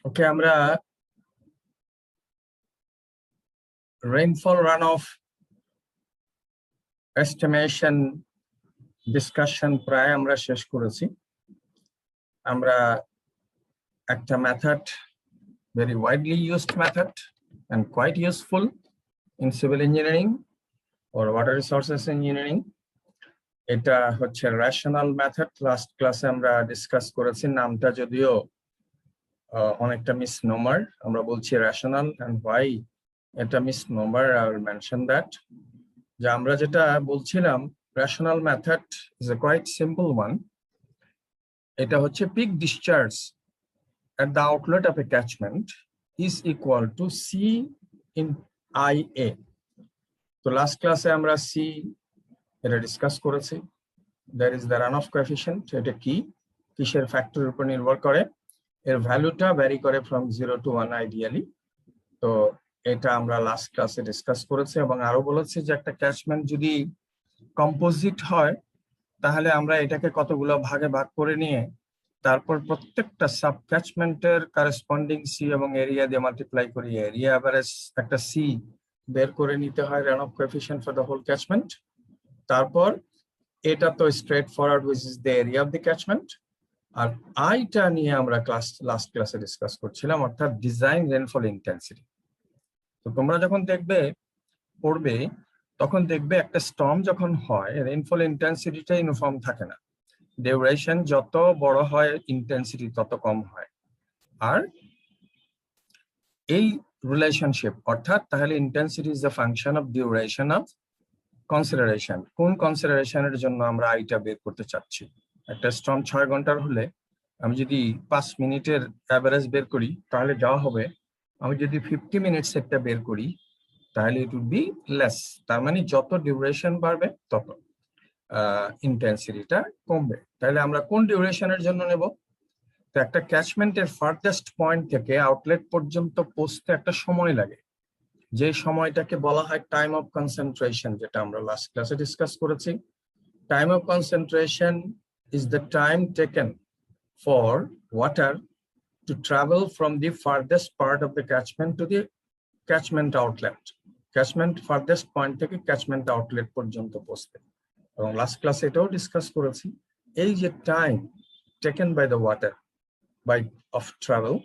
ওকে, আমরা rainfall run of estimation discussion প্রায় আমরা শেষ করেছি। আমরা একটা method, very widely used method and quite useful in civil engineering or water resources engineering, এটা হচ্ছে রেশনাল মেথড। লাস্ট ক্লাসে আমরা ডিসকাস করেছি, নামটা যদিও অনেকটা মিসনোমার। আমরা বলছি রেশনাল, এন্ড হোয়াই এটা misnomer I will mention that. যে আমরা যেটা বলছিলাম, rational method is a quite simple one. এটা হচ্ছে peak discharge at the outlet of a catchment is equal to C in IA. তো লাস্ট ক্লাসে আমরা C এটা ডিসকাস করেছি। There is the runoff coefficient, এটা কি, কিসের ফ্যাক্টরের উপর নির্ভর করে, এর ভ্যালুটা ভ্যারি করে from 0 to 1 আইডিয়ালি। তো এটা আমরা লাস্ট ক্লাসে ডিসকাস করেছি এবং আরো বলেছি যে একটা ক্যাচমেন্ট যদি কম্পোজিট হয় তাহলে আমরা এটাকে কতগুলো ভাগে ভাগ করে নিয়ে তারপর প্রত্যেকটা সাব ক্যাচমেন্টের করেসপন্ডিং সি এবং এরিয়া দিয়ে মাল্টিপ্লাই করি, এরিয়া এভারেজ একটা সি বের করে নিতে হয়, runoff coefficient for the whole catchment. তারপর এটা তো straight forward which is the area of the catchment. আর আইটা নিয়ে আমরা লাস্ট ক্লাসে ডিসকাস করছিলাম, অর্থাৎ ডিজাইন রেনফল ইন্টেন্সিটি। তো তোমরা যখন পড়বে তখন দেখবে একটা স্টর্ম যখন হয় রেইনফল ইন্টেন্সিটিটা ইউনিফর্ম থাকে না। ডিউরেশন যত বড় হয় ইন্টেন্সিটি তত কম হয়। আর এই রিলেশনশিপ অর্থাৎ তাহলে intensity is the function of duration of consideration. কোন কনসিডারেশনের জন্য আমরা আইটা বের করতে চাচ্ছি? একটা স্টর্ম 6 ঘন্টার হলে আমি যদি 5 মিনিটের অ্যাভারেজ বের করি তাহলে যা হবে, আমি যদি 50 মিনিটস একটা বের করি তাহলে ইট উড বি লেস। তার মানে যত ডিউরেশন বাড়বে তত ইন্টেন্সিটিটা কমবে। তাহলে আমরা কোন ডিউরেশনের জন্য নেব? তো একটা ক্যাচমেন্টের ফার্থেস্ট পয়েন্ট থেকে আউটলেট পর্যন্ত পৌঁছতে একটা সময় লাগে, যে সময়টাকে বলা হয় টাইম অফ কনসেন্ট্রেশন, যেটা আমরা লাস্ট ক্লাসে ডিসকাস করেছি। Time of concentration is the time taken for water to travel from the farthest part of the catchment to the catchment outlet. Catchment farthest point থেকে ক্যাচমেন্ট আউটলেট পর্যন্ত পৌঁছতে। এবং last ক্লাসে এটাও ডিসকাস করেছি, এই যে time taken by the water by of travel,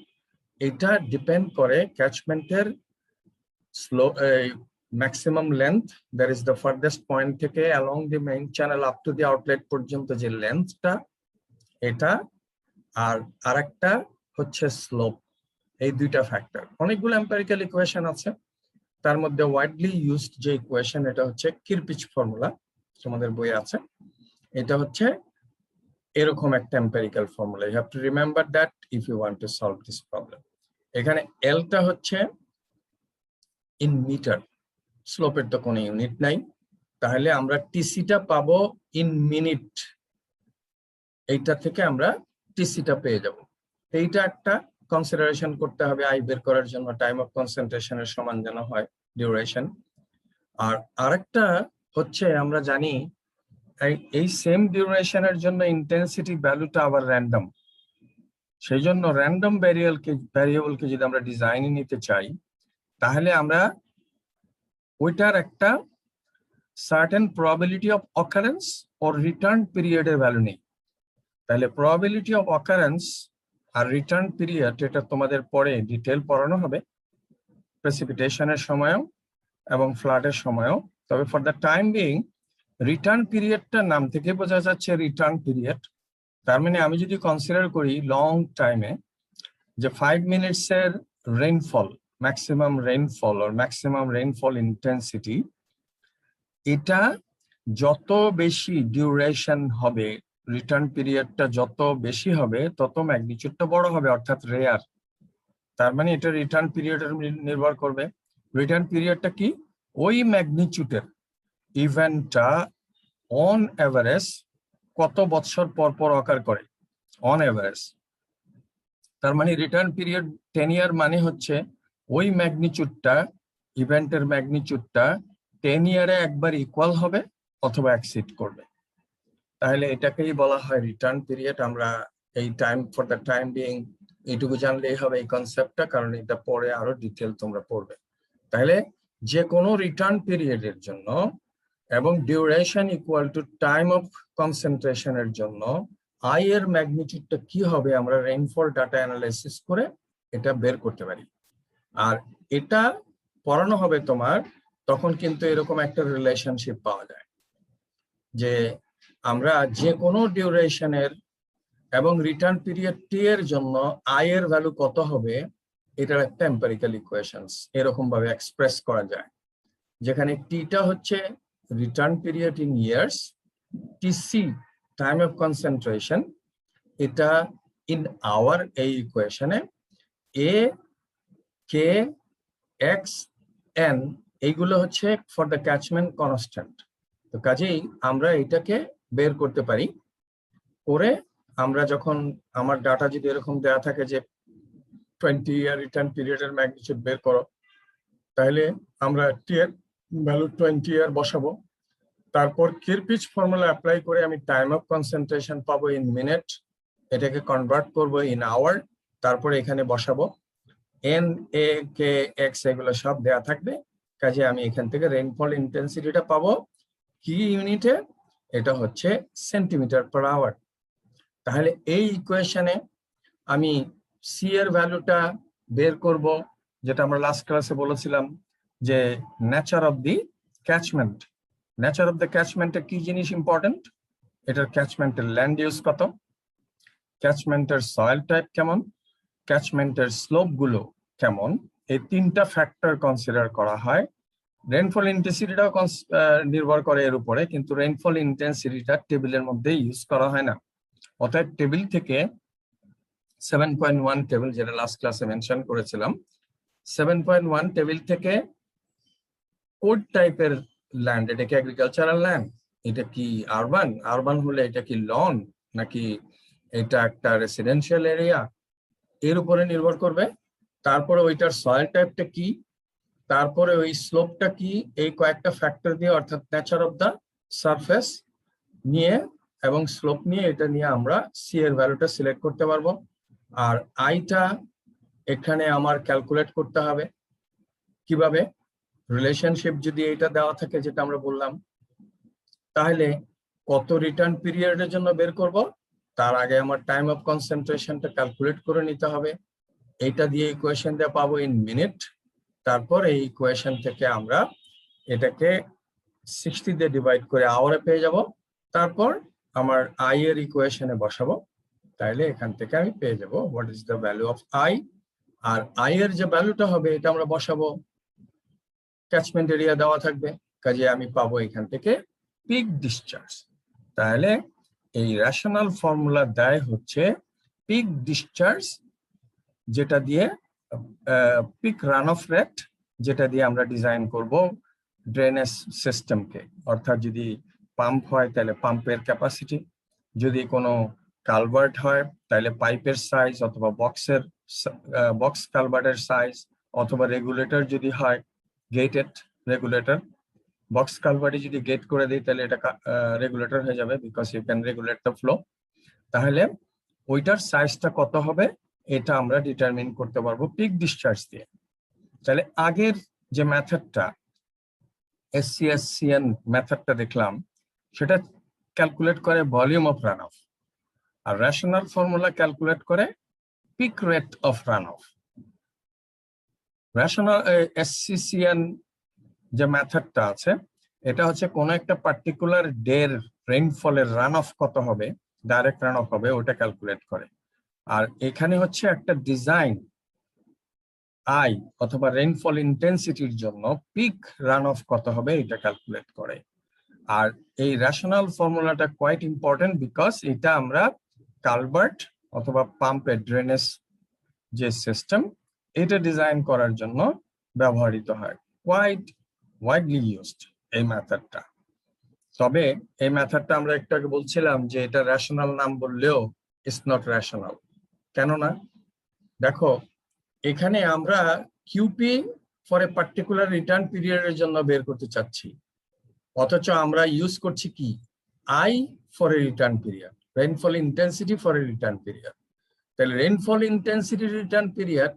এটা ডিপেন্ড করে ক্যাচমেন্টের slow maximum length, that is the farthest point থেকে along the main channel up to the outlet পর্যন্ত যে লেন্থটা, এটা আর আরেকটা হচ্ছে স্লোপ। এই দুইটা ফ্যাক্টর। অনেকগুলো এম্পিরিক্যাল ইকুয়েশন আছে, তার মধ্যে ওয়াইডলি ইউজড যে ইকুয়েশন এটা হচ্ছে কিরপিচ ফর্মুলা, তোমাদের বইয়ে আছে। এটা হচ্ছে এরকম একটা empirical formula. You have to remember that if you want to solve this problem. এখানে এলটা হচ্ছে ইন মিটার, স্লোপের তো কোনো ইউনিট নাই, তাহলে আমরা টিসিটা পাবো ইন মিনিট। এইটা থেকে আমরা টিসিটা পেয়ে যাব। এইটা একটা কনসিডারেশন করতে হবে আই বের করার জন্য, টাইম অফ কনসেন্ট্রেশনের সমান যেন হয় ডিউরেশন। আর আরেকটা হচ্ছে আমরা জানি এই সেম ডিউরেশনের জন্য ইন্টেন্সিটি ভ্যালুটা আবার র্যান্ডম। সেই জন্য র্যান্ডম ভ্যারিয়েবলকে যদি আমরা ডিজাইনে নিতে চাই তাহলে আমরা ওইটার একটা certain probability of occurrence or return পিরিয়ডের ভ্যালু নেই। তাহলে প্রবাবিলিটি অফ অকারেন্স আর রিটার্ন পিরিয়ড এটা তোমাদের পরে ডিটেল পড়ানো হবে প্রেসিপিটেশনের সময়ও এবং ফ্লাডের সময়ও। তবে for the time being return পিরিয়ডটা নাম থেকে বোঝা যাচ্ছে রিটার্ন পিরিয়ড। তার মানে আমি যদি কনসিডার করি লং টাইমে যে 5 মিনিটসের রেইনফল, ম্যাক্সিমাম রেইনফল আর ম্যাক্সিমাম রেইনফল ইন্টেন্সিটি, এটা যত বেশি ডিউরেশন হবে, রিটার্ন পিরিয়ডটা যত বেশি হবে তত ম্যাগনিটিউডটা বড় হবে, অর্থাৎ রেয়ার। তার মানে এটা রিটার্ন পিরিয়ডের নির্ভর করবে। রিটার্ন পিরিয়ডটা কি? ওই ম্যাগনিটিউডের ইভেন্টটা অন এভারেজ কত বছর পর পর অকার করে, অন এভারেজ। তার মানে রিটার্ন পিরিয়ড 10 ইয়ার মানে হচ্ছে ওই ম্যাগনিটিউডটা, ইভেন্টের ম্যাগনিটিউডটা 10 ইয়ারে একবার ইকুয়াল হবে অথবা এক্সিড করবে। তাহলে এটাকেই বলা হয় রিটার্ন পিরিয়ড। আমরা এই time for the time being এইটুকু জানলেই হবে এই কনসেপ্টটা, কারণ এটা পরে আরো ডিটেল তোমরা পড়বে। তাহলে যে কোনো রিটার্ন পিরিয়ডের জন্য এবং duration equal to time of কনসেন্ট্রেশনের জন্য আই এর ম্যাগনিটিউডটা কি হবে আমরা রেইনফল ডাটা অ্যানালাইসিস করে এটা বের করতে পারি। আর এটা পড়ানো হবে তোমার, তখন কিন্তু এরকম একটা রিলেশনশিপ পাওয়া যায় যে আমরা যে কোনো ডিউরেশনের এবং রিটার্ন পিরিয়ড টি এর জন্য আই এর ভ্যালু কত হবে, এটার একটা এম্পিরিক্যাল ইকুয়েশনস এরকম ভাবে এক্সপ্রেস করা যায়, যেখানে টিটা হচ্ছে return period in years, TC time of concentration, এটা ইন আওয়ার এই ইকুয়েশনে, এ কে এক্স এন এইগুলো হচ্ছে ফর দ্য ক্যাচমেন্ট কনস্ট্যান্ট। তো কাজেই আমরা এটাকে বের করতে পারি, করে আমরা যখন আমার ডাটা যদি এরকম দেওয়া থাকে যে 20 ইয়ার রিটার্ন পিরিয়ডের ম্যাগনিটিউড বের করো, তাহলে আমরা টি এর ভ্যালু 20 ইয়ার বসাবো, তারপর কিরপিচ ফর্মুলা অ্যাপ্লাই করে আমি টাইম অফ কনসেন্ট্রেশন পাবো ইন মিনিট, এটাকে কনভার্ট করবো ইন আওয়ার, তারপরে এখানে বসাবো এন এ কে এক্স এগুলো সব দেয়া থাকবে। কাজে আমি এখান থেকে রেইনফল ইন্টেন্সিটিটা পাবো কি ইউনিটে, এটা হচ্ছে সেন্টিমিটার পার আওয়ার। তাহলে এই ইকুয়েশনে আমি সি এর ভ্যালুটা বের করব, যেটা আমরা লাস্ট ক্লাসে বলেছিলাম যে nature of the catchment. Nature of the ক্যাচমেন্টে কি জিনিস ইম্পর্টেন্ট, এটার ক্যাচমেন্টের ল্যান্ড ইউজ কত, ক্যাচমেন্টের সয়েল টাইপ কেমন, ক্যাচমেন্টের স্লোপ গুলো কেমন, এই তিনটা ফ্যাক্টর কনসিডার করা হয়। রেইনফল ইন্টেন্সিটিটাও নির্ভর করে এর উপরে, কিন্তু রেইনফল ইন্টেন্সিটিটা টেবিলের মধ্যে ইউজ করা হয় না। অতএব টেবিল থেকে 7.1 টেবিল, যেটা লাস্ট ক্লাসে মেনশন করেছিলাম, 7.1 টেবিল থেকে কোড টাইপের ল্যান্ড, এটা কি এগ্রিকালচারাল ল্যান্ড, এটা কি আরবান, আরবান হলে এটা কি লন নাকি এটা একটা রেসিডেন্সিয়াল এরিয়া, এর উপরে নির্ভর করবে। তারপরে ওইটার সয়েল টাইপটা কি, তারপরে ওই স্লোপটা কি, এই কয়েকটা ফ্যাক্টর দিয়ে অর্থাৎ নেচার অফ দা সারফেস নিয়ে এবং স্লোপ নিয়ে এটা নিয়ে আমরা সি এর ভ্যালুটা সিলেক্ট করতে পারবো। আর আইটা এখানে আমার ক্যালকুলেট করতে হবে কিভাবে, রিলেশনশিপ যদি এটা দেওয়া থাকে যেটা আমরা বললাম, তাহলে কত রিটার্ন পিরিয়ডের জন্য বের করব, তার আগে আমার টাইম অফ কনসেন্ট্রেশনটা ক্যালকুলেট করে নিতে হবে, এইটা দিয়ে ইকুয়েশন দিয়ে পাবো ইন মিনিট, তারপর এই ইকুয়েশন থেকে আমরা এটাকে 60 দিয়ে ডিভাইড করে আওয়ারে পেয়ে যাব, তারপর আমার আই এর ইকুয়েশনে বসাবো, তাহলে এখান থেকে আমি পেয়ে যাব what is the value of I. আর আই এর যে ভ্যালুটা হবে এটা আমরা বসাবো, ক্যাচমেন্ট এরিয়া দেওয়া থাকবে, কাজে আমি পাবো এখান থেকে পিক ডিসচার্জ। তাহলে এই রেশনাল ফর্মুলা দেয় হচ্ছে পিক ডিসচার্জ, যেটা দিয়ে পিক রান অফ রেট, যেটা দিয়ে আমরা ডিজাইন করব ড্রেনেজ সিস্টেমকে। অর্থাৎ যদি পাম্প হয় তাহলে পাম্পের ক্যাপাসিটি, যদি কোনো কালভার্ট হয় তাহলে পাইপের সাইজ, অথবা বক্স কালভার্টের সাইজ, অথবা রেগুলেটর যদি হয় গেটেড রেগুলেটর, বক্স কালভার্টে যদি গেট করে দিই তাহলে এটা রেগুলেটর হয়ে যাবে, because you can regulate the flow. তাহলে ওইটার সাইজটা কত হবে এটা আমরা ডিটারমিন করতে পারবো পিক ডিসচার্জ দিয়ে। তাহলে আগের যে মেথডটা SCSCN মেথডটা দেখলাম, সেটা ক্যালকুলেট করে ভলিউম অফ রান অফ, আর রেশনাল ফর্মুলা ক্যালকুলেট করে peak rate of run off. Rational SCCN যে মেথডটা আছে, এটা হচ্ছে কোন একটা পার্টিকুলার ডের রেইনফলের রান অফ কত হবে, ডাইরেক্ট রান অফ হবে, ওটা ক্যালকুলেট করে। আর এখানে হচ্ছে একটা ডিজাইন আই অথবা রেইনফল ইন্টেন্সিটির জন্য পিক রান অফ কত হবে এটা ক্যালকুলেট করে। আর এই রেশনাল ফর্মুলাটা কোয়াইট ইম্পর্টেন্ট, বিকজ এটা আমরা কালভার্ট অথবা পাম্পের ড্রেনেজ যে সিস্টেম এটা ডিজাইন করার জন্য ব্যবহৃত হয়, কোয়াইট ওয়াইডলি ইউজড এই মেথডটা। তবে এই মেথডটা আমরা একটু আগে বলছিলাম যে এটা রেশনাল নাম বললেও ইটস নট রেশনাল। কেননা দেখো, এখানে আমরা QP for a particular return পিরিয়ডের জন্য বের করতে চাচ্ছি, অথচ আমরা ইউজ করছি কি I for a return period, rainfall intensity for a return period. তাহলে রেইনফল ইন্টেন্সিটি রিটার্ন পিরিয়ড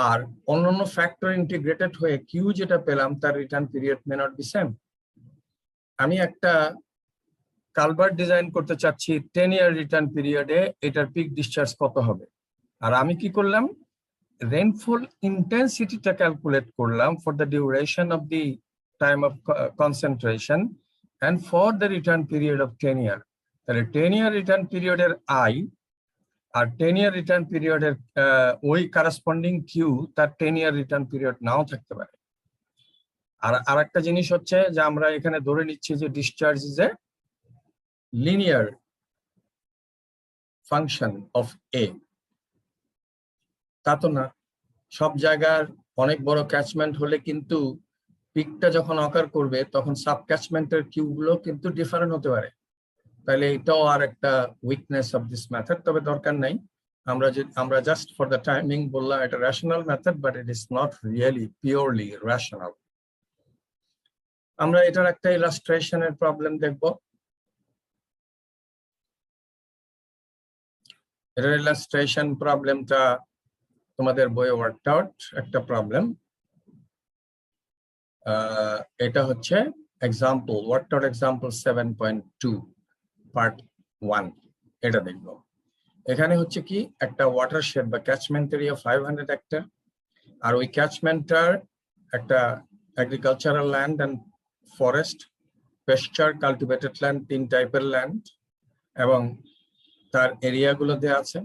আর অন্যান্য ফ্যাক্টর ইন্টিগ্রেটেড হয়ে কিউ যেটা পেলাম তার return period may not be same. আমি একটা কালভার্ট ডিজাইন করতে চাচ্ছি 10 ইয়ার রিটার্ন পিরিয়ডে, এটার পিক ডিসচার্জ কত হবে? আর আমি কি করলাম, রেইনফল ইন্টেন্সিটিটা ক্যালকুলেট করলাম for the duration of the time of concentration and for the return period of 10 year. তাহলে 10 ইয়ার রিটার্ন পিরিয়ডের আই আর 10 ইয়ার রিটার্ন পিরিয়ডের ওই কারেসপন্ডিং কিউ তার 10 ইয়ার রিটার্ন পিরিয়ড নাও থাকতে পারে। আর আরেকটা জিনিস হচ্ছে যে আমরা এখানে ধরে নিচ্ছি যে discharge is a linear function of A. তা তো না, সব জায়গার অনেক বড় ক্যাচমেন্ট হলে কিন্তু পিকটা যখন অকার করবে তখন সাব ক্যাচমেন্টের কিউ গুলো কিন্তু ডিফারেন্ট হতে পারে। তাহলে এটাও আর একটা উইকনেস অফ দিস মেথড, তবে দরকার নাই। আমরা জাস্ট ফর দ্য টাইমিং বললাম এটা rational method, but it is not really purely rational. আমরা এটার একটা ইলাস্ট্রেশনের প্রবলেম দেখব। এটার ইলাস্ট্রেশন প্রবলেমটা তোমাদের বইয়ে ওয়ার্কড আউট একটা প্রবলেম। এটা হচ্ছে example, worked out example 7.2 part 1। এটা দেখব। এখানে হচ্ছে কি একটা ওয়াটারশেড বা ক্যাচমেন্ট এরিয়া 500 হেক্টর, আর ওই ক্যাচমেন্টটার একটা agricultural land and forest, pasture, cultivated land, 3 টাইপের ল্যান্ড, এবং তার এরিয়াগুলো দেওয়া আছে,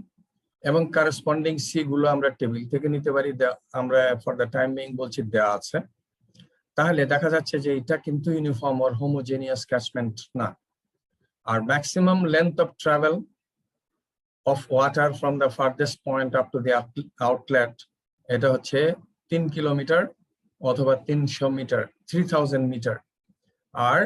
এবং কারেসপন্ডিং সি গুলো আমরা টেবিল থেকে নিতে পারি, আমরা ফর দ্য টাইমিং বলছি দেওয়া আছে। তাহলে দেখা যাচ্ছে যে এটা কিন্তু ইউনিফর্ম অর হোমোজেনিয়াস ক্যাচমেন্ট না। আর maximum length of travel of water from the farthest point up to the outlet এটা হচ্ছে 3 কিলোমিটার অথবা 300 মিটার, 3000 মিটার। আর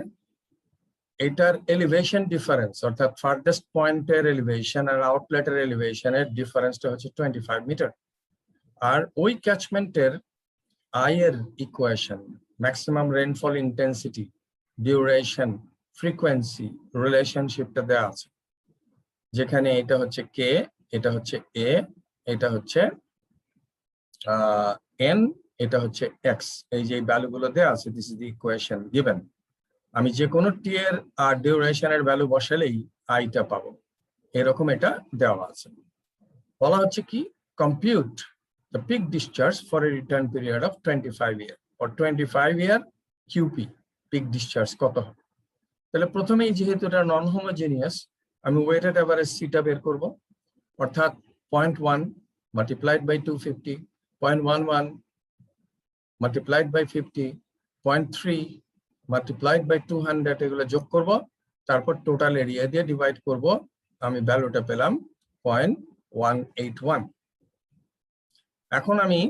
এটার এলিভেশন ডিফারেন্স অর্থাৎ ফার্থেস্ট পয়েন্টের এলিভেশন আর আউটলেটের এলিভেশনের ডিফারেন্সটা হচ্ছে 25 মিটার। আর ওই ক্যাচমেন্টের আই এর equation, maximum rainfall intensity, duration, frequency রিলেশনশিপটা দেওয়া আছে, যেখানে এটা হচ্ছে কে, এটা হচ্ছে এ, এটা হচ্ছে এন, এটা হচ্ছে এক্স। এই যে ভ্যালুগুলো দেওয়া আছে, this is the equation given. আমি যে কোনো টি এর আর ডিউরেশনের ভ্যালু বসালেই আইটা পাবো, এরকম এটা দেওয়া আছে। বলা হচ্ছে কি, compute the peak discharge for a return period of 25 year or 25 year QP peak discharge কত হবে। তাহলে প্রথমেই যেহেতু এটা নন হোমোজেনিয়াস, আমি ওয়েটেড এভারেজ সিটা বের করব, অর্থাৎ 0.1 multiplied by 250, 0.11 multiplied by 50, 0.3 multiplied by 200, এগুলো যোগ করব, তারপর টোটাল এরিয়া দিয়ে ডিভাইড করব। আমি ভ্যালুটা পেলাম 0.181। এখন আমি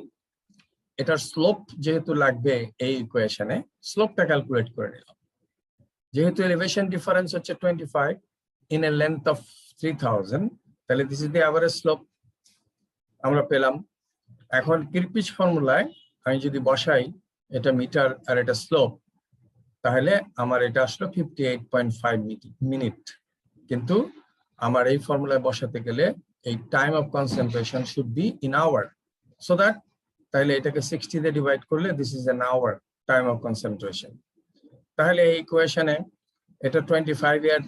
এটার স্লোপ যেহেতু লাগবে এই ইকুয়েশনে, স্লোপটা ক্যালকুলেট করে নিলাম। যেহেতু এলিভেশন ডিফারেন্স হচ্ছে 25 in a length of 3000, তাহলে this is the average slope আমরা পেলাম। এখন কিরপিচ ফর্মুলায় আমি যদি বসাই এটা মিটার আর এটা স্লোপ, তাহলে আমার এটা আসলো 58.5 মিনিট। কিন্তু আমার এই ফর্মুলায় বসাতে গেলে এই time of concentration should be in hour, so that তাহলে এটাকে 60 দিয়ে ডিভাইড করলে this is an hour time of concentration. তাহলে এই ইকুয়েশনে এটা 25 ইয়ার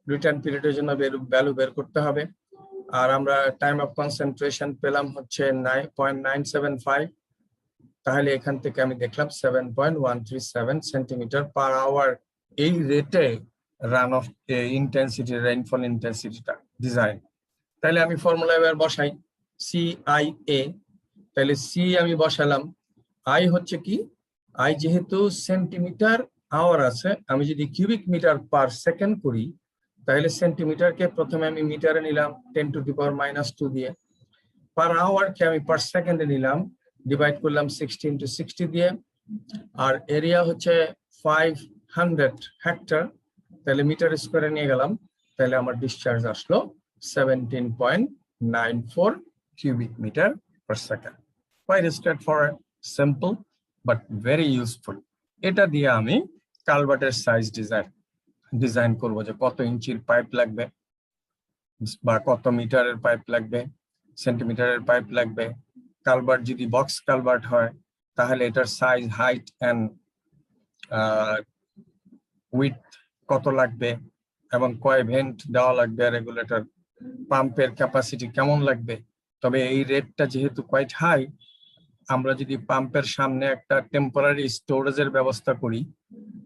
রিটার্ন পিরিয়ডের জন্য ভ্যালু বের করতে হবে। আর আমরা টাইম অফ কনসেন্ট্রেশন পেলাম হচ্ছে 9.975। তাহলে এখান থেকে আমি দেখলাম 7.137 সেন্টিমিটার পার আওয়ার এই রেটে রান অফ ইন্টেন্সিটি, রেইনফল ইন্টেন্সিটিটা ডিজাইন। তাহলে আমি ফর্মুলা এবার বসাই, CIA। তাহলে সি আমি বসালাম, আই হচ্ছে কি, আই যেহেতু সেন্টিমিটার আওয়ার আছে, আমি যদি কিউবিক মিটার পার সেকেন্ড করি, তাহলে সেন্টিমিটারকে প্রথমে আমি মিটারে নিলাম 10 to the power -2 দিয়ে, পার আওয়ারকে আমি পার সেকেন্ডে নিলাম, ডিভাইড করলাম 60 into 60 দিয়ে, আর এরিয়া হচ্ছে 500 হেক্টর, তাহলে মিটার স্কোয়ারে নিয়ে গেলাম, তাহলে আমার ডিসচার্জ আসলো 17.94 cubic meter per second। Quite straightforward, simple but very useful। এটা দিয়ে আমি কালভার্টের সাইজ ডিজাইন করব, যে কত ইঞ্চির পাইপ লাগবে বা কত মিটারের পাইপ লাগবে, সেন্টিমিটারের পাইপ লাগবে। কালভার্ট যদি বক্স কালভার্ট হয় তাহলে এটার সাইজ, হাইট এন্ড উইথ কত লাগবে এবং কয় ভেন্ট দেওয়া লাগবে, রেগুলেটর পাম্পের ক্যাপাসিটি কেমন লাগবে। তবে এই রেটটা যেহেতু কোয়াইট হাই, আমরা যদি পাম্পের সামনে একটা টেম্পোরারি স্টোরেজের ব্যবস্থা করি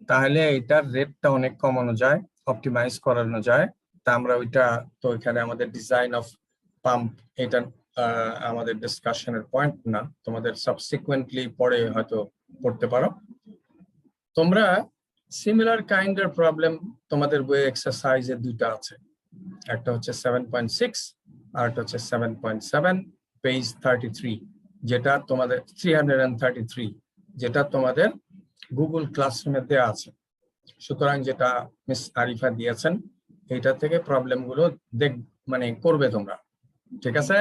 তাহলে এটার রেটটা অনেক কমানো যায়, অপটিমাইজ করানো যায়। তা আমরা ওইটা তো এখানে আমাদের ডিজাইন অফ পাম্প, এটা আমাদের ডিসকাশনের পয়েন্ট না, তোমাদের সাবসিকুয়েন্টলি পরে হয়তো পড়তে পারো। তোমরা সিমিলার কাইন্ডের প্রবলেম তোমাদের বইয়ে এক্সারসাইজে দুইটা আছে, একটা হচ্ছে 7.6 আর একটা হচ্ছে 7.7, পেজ 33, যেটা তোমাদের 333, যেটা তোমাদের গুগল ক্লাসরুমে দেওয়া আছে। সুতরাং যেটা মিস আরিফা দিয়েছেন এইটা থেকে প্রবলেম গুলো মানে করবে তোমরা, ঠিক আছে?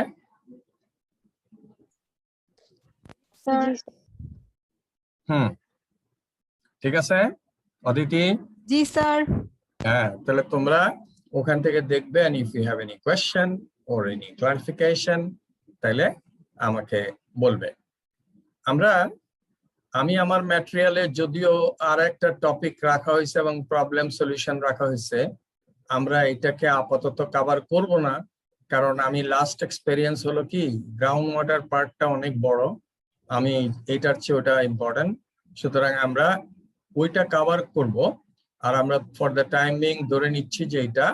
ঠিক আছে অদিতি? জি স্যার। হ্যাঁ, তাহলে তোমরা ওখান থেকে দেখবে, and if you have any question or any clarification তাহলে আমাকে বলবে। আমি আমার ম্যাটেরিয়ালে যদিও আর একটা টপিক রাখা হয়েছে এবং প্রবলেম সলিউশন রাখা হয়েছে, আমরা এটাকে আপাতত কভার করব না, কারণ আমি লাস্ট এক্সপেরিয়েন্স হলো কি গ্রাউন্ড ওয়াটার পার্টটা অনেক বড়, আমি এইটার চেয়ে ওটা ইম্পর্টেন্ট, সুতরাং আমরা ওইটা কভার করব। আর আমরা ফর দ্য টাইমিং ধরে নিচ্ছি যে এটা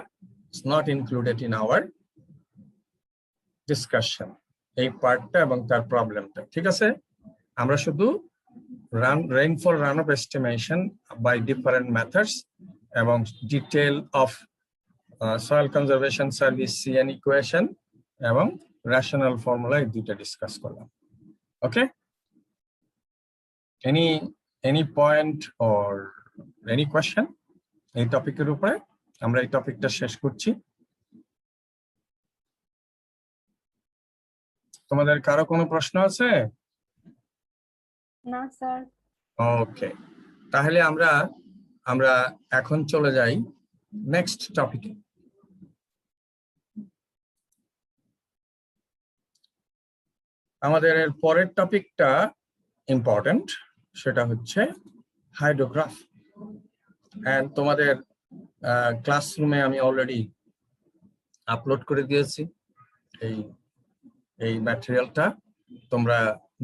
it's not included in our discussion, এই পার্টটা এবং তার প্রবলেমটা, ঠিক আছে? আমরা শুধু rainfall runoff estimation by different methods এবং detail of soil conservation service CN equation এবং rational formula এই দুইটা ডিসকাস করলাম। ওকে, any point or any question এই টপিকের উপরে? আমরা এই টপিকটা শেষ করছি। তোমাদের কারো কোনো প্রশ্ন আছে? না স্যার। ওকে, তাহলে আমরা এখন চলে যাই নেক্সট টপিকে। আমাদের পরের টপিকটা ইম্পর্টেন্ট, সেটা হচ্ছে হাইড্রোগ্রাফ। এন্ড তোমাদের ক্লাসরুমে আমি অলরেডি আপলোড করে দিয়েছি এই ম্যাটেরিয়ালটা, তোমরা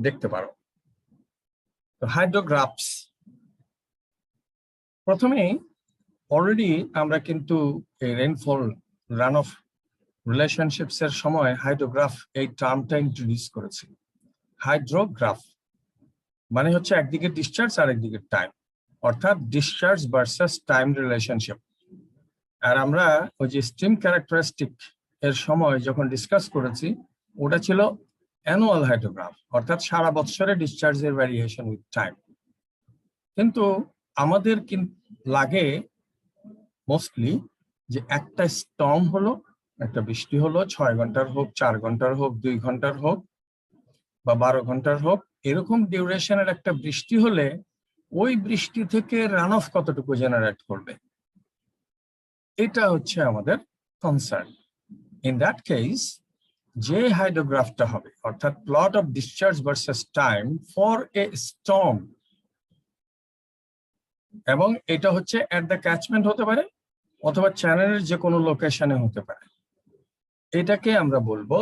দেখতে পারো। তো হাইড্রোগ্রাফস, প্রথমেই অলরেডি আমরা কিন্তু এই রেইনফল রান অফ রিলেশনশিপস এর সময় হাইড্রোগ্রাফ এই টার্মটা ইন্ট্রোডিউস করেছি। হাইড্রোগ্রাফ মানে হচ্ছে একদিকে ডিসচার্জ আর একদিকে টাইম, অর্থাৎ ডিসচার্জ ভার্সাস টাইম রিলেশনশিপ। আর আমরা ওই যে স্ট্রিম ক্যারেক্টারিস্টিক এর সময় যখন ডিসকাস করেছি ওটা ছিল অ্যানুয়াল হাইড্রোগ্রাফ, অর্থাৎ সারা বছরে ডিসচার্জের ভ্যারিয়েশন উইথ টাইম। কিন্তু আমাদের লাগে মোস্টলি যে একটা স্টর্ম হলো, একটা বৃষ্টি হলো, 6 ঘন্টার হোক, 4 ঘন্টার হোক, 2 ঘন্টার হোক বা 12 ঘন্টার হোক, এরকম ডিউরেশনের একটা বৃষ্টি হলে ওই বৃষ্টি থেকে রান অফ কতটুকু জেনারেট করবে, এটা হচ্ছে আমাদের কনসার্ন। ইন দ্যাট কেস যে হাইড্রোগ্রাফটা হবে, অর্থাৎ plot of discharge versus time for a Sturm, এবং এটা হচ্ছে এট দ্য ক্যাচমেন্ট হতে পারে অথবা চ্যানেলের যে কোনো লোকেশনে হতে পারে, এটাকে আমরা বলবো